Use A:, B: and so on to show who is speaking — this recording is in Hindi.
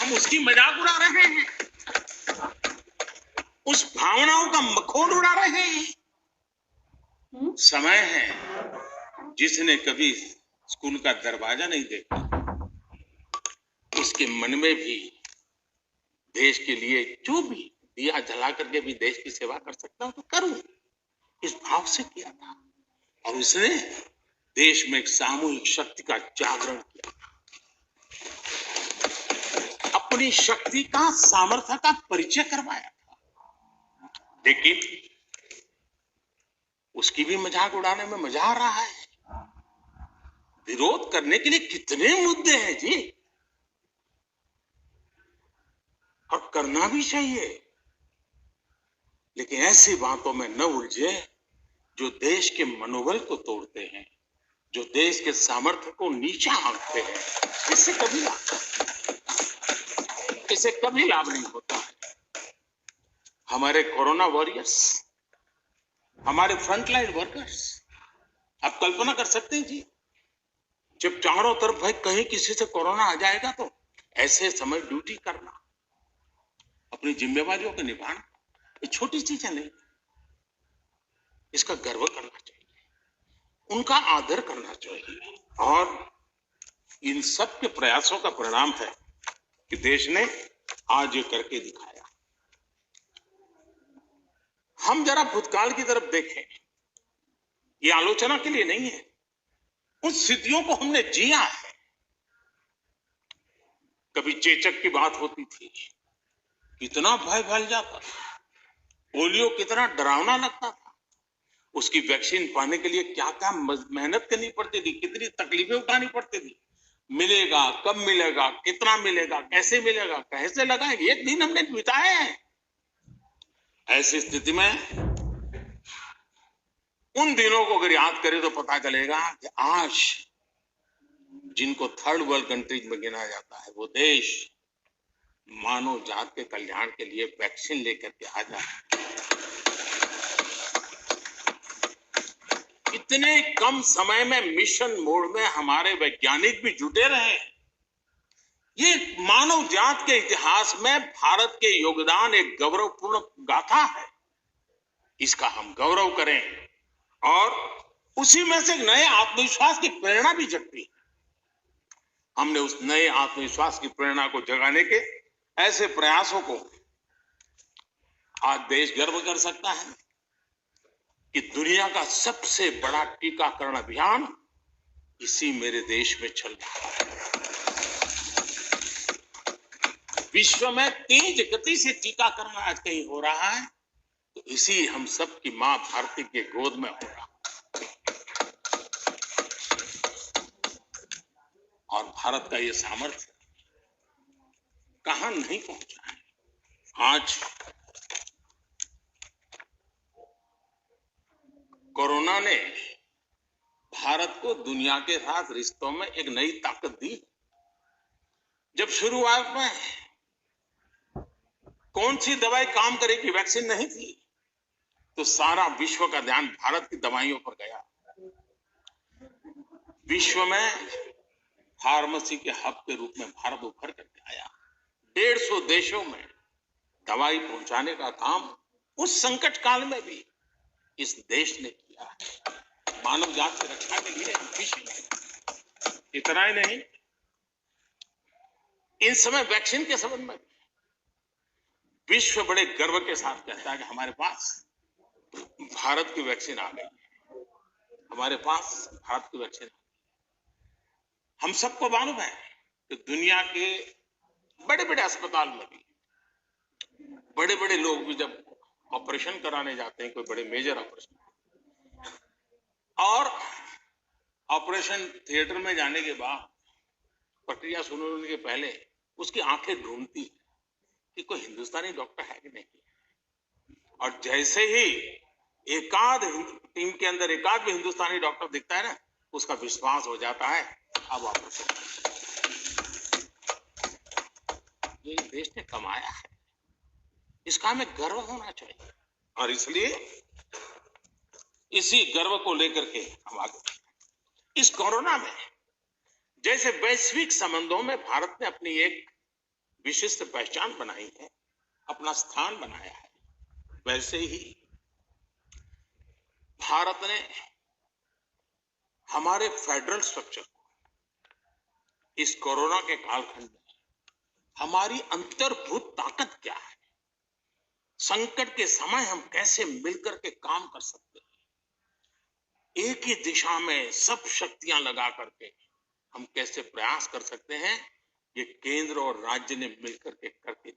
A: हम उसकी मजाक उड़ा रहे हैं, उस भावनाओं का मखौल उड़ा रहे हैं। समय है जिसने कभी स्कूल का दरवाजा नहीं देखा, उसके मन में भी देश के लिए जो भी दिया जला करके भी देश की सेवा कर सकता हूं तो करूं, इस भाव से किया था। और उसने देश में एक सामूहिक शक्ति का जागरण किया, अपनी शक्ति का, सामर्थ्य का परिचय करवाया था। लेकिन उसकी भी मजाक उड़ाने में मजा आ रहा है। विरोध करने के लिए कितने मुद्दे हैं जी, और करना भी चाहिए, लेकिन ऐसी बातों में न उलझे जो देश के मनोबल को तोड़ते हैं, जो देश के सामर्थ्य को नीचा आंकते हैं। इससे कभी लाभ नहीं होता है। हमारे कोरोना वॉरियर्स, हमारे फ्रंटलाइन वर्कर्स, आप कल्पना कर सकते हैं जी, जब चारों तरफ भाई कहीं किसी से कोरोना आ जाएगा तो ऐसे समय ड्यूटी करना, अपनी जिम्मेवारियों को निभाना, ये छोटी चीजें नहीं, इसका गर्व करना चाहिए, उनका आदर करना चाहिए। और इन सब के प्रयासों का परिणाम है कि देश ने आज ये करके दिखाया। हम जरा भूतकाल की तरफ देखें, ये आलोचना के लिए नहीं है, उन स्थितियों को हमने जिया है। कभी चेचक की बात होती थी, कितना भय फैल जाता था, पोलियो कितना डरावना लगता था, उसकी वैक्सीन पाने के लिए क्या क्या मेहनत करनी पड़ती थी, कितनी तकलीफें उठानी पड़ती थी, मिलेगा कब मिलेगा, कितना मिलेगा, कैसे मिलेगा, कैसे लगाएंगे, एक दिन हमने बिताए हैं। ऐसी स्थिति में उन दिनों को अगर याद करें तो पता चलेगा कि आज जिनको थर्ड वर्ल्ड कंट्रीज में गिना जाता है, वो देश मानव जात के कल्याण के लिए वैक्सीन लेकर के आ जाए। इतने कम समय में मिशन मोड में हमारे वैज्ञानिक भी जुटे रहे। ये मानव जात के इतिहास में भारत के योगदान एक गौरवपूर्ण गाथा है, इसका हम गौरव करें और उसी में से नए आत्मविश्वास की प्रेरणा भी जगती है। हमने उस नए आत्मविश्वास की प्रेरणा को जगाने के ऐसे प्रयासों को आज देश गर्व कर सकता है कि दुनिया का सबसे बड़ा टीकाकरण अभियान इसी मेरे देश में चल रहा है। विश्व में तेज गति से टीकाकरण आज कहीं हो रहा है तो इसी हम सब की मां भारती के गोद में हो रहा है। और भारत का ये सामर्थ्य कहां नहीं पहुंचा है। आज कोरोना ने भारत को दुनिया के साथ रिश्तों में एक नई ताकत दी। जब शुरुआत में कौन सी दवाई काम करेगी, वैक्सीन नहीं थी, तो सारा विश्व का ध्यान भारत की दवाइयों पर गया। विश्व में फार्मेसी के हब के रूप में भारत उभर करके आया। 150 देशों में दवाई पहुंचाने का काम उस संकट काल में भी इस देश ने किया है, मानव जात की रक्षा के लिए। इतना ही नहीं, इन समय वैक्सीन के संबंध में विश्व बड़े गर्व के साथ कहता है कि हमारे पास भारत की वैक्सीन आ गई, हमारे पास भारत की वैक्सीन। हम सबको मालूम है कि दुनिया के बड़े बड़े अस्पताल में भी बड़े बड़े लोग भी जब ऑपरेशन कराने जाते हैं, कोई बड़े मेजर ऑपरेशन, और ऑपरेशन थिएटर में जाने के बाद प्रक्रिया शुरू होने के पहले उसकी आंखें ढूंढती है कि कोई हिंदुस्तानी डॉक्टर है कि नहीं। और जैसे ही एकाध टीम के अंदर एकाध भी हिंदुस्तानी डॉक्टर दिखता है ना, उसका विश्वास हो जाता है अब ऑपरेशन। ये देश ने कमाया है, इसका हमें गर्व होना चाहिए। और इसलिए इसी गर्व को लेकर के हम आगे इस कोरोना में जैसे वैश्विक संबंधों में भारत ने अपनी एक विशिष्ट पहचान बनाई है, अपना स्थान बनाया है, वैसे ही भारत ने हमारे फेडरल स्ट्रक्चर को इस कोरोना के कालखंड में हमारी अंतर्भूत ताकत क्या है, संकट के समय हम कैसे मिलकर के काम कर सकते हैं, एक ही दिशा में सब शक्तियां लगा करके हम कैसे प्रयास कर सकते हैं, ये केंद्र और राज्य ने मिलकर के करके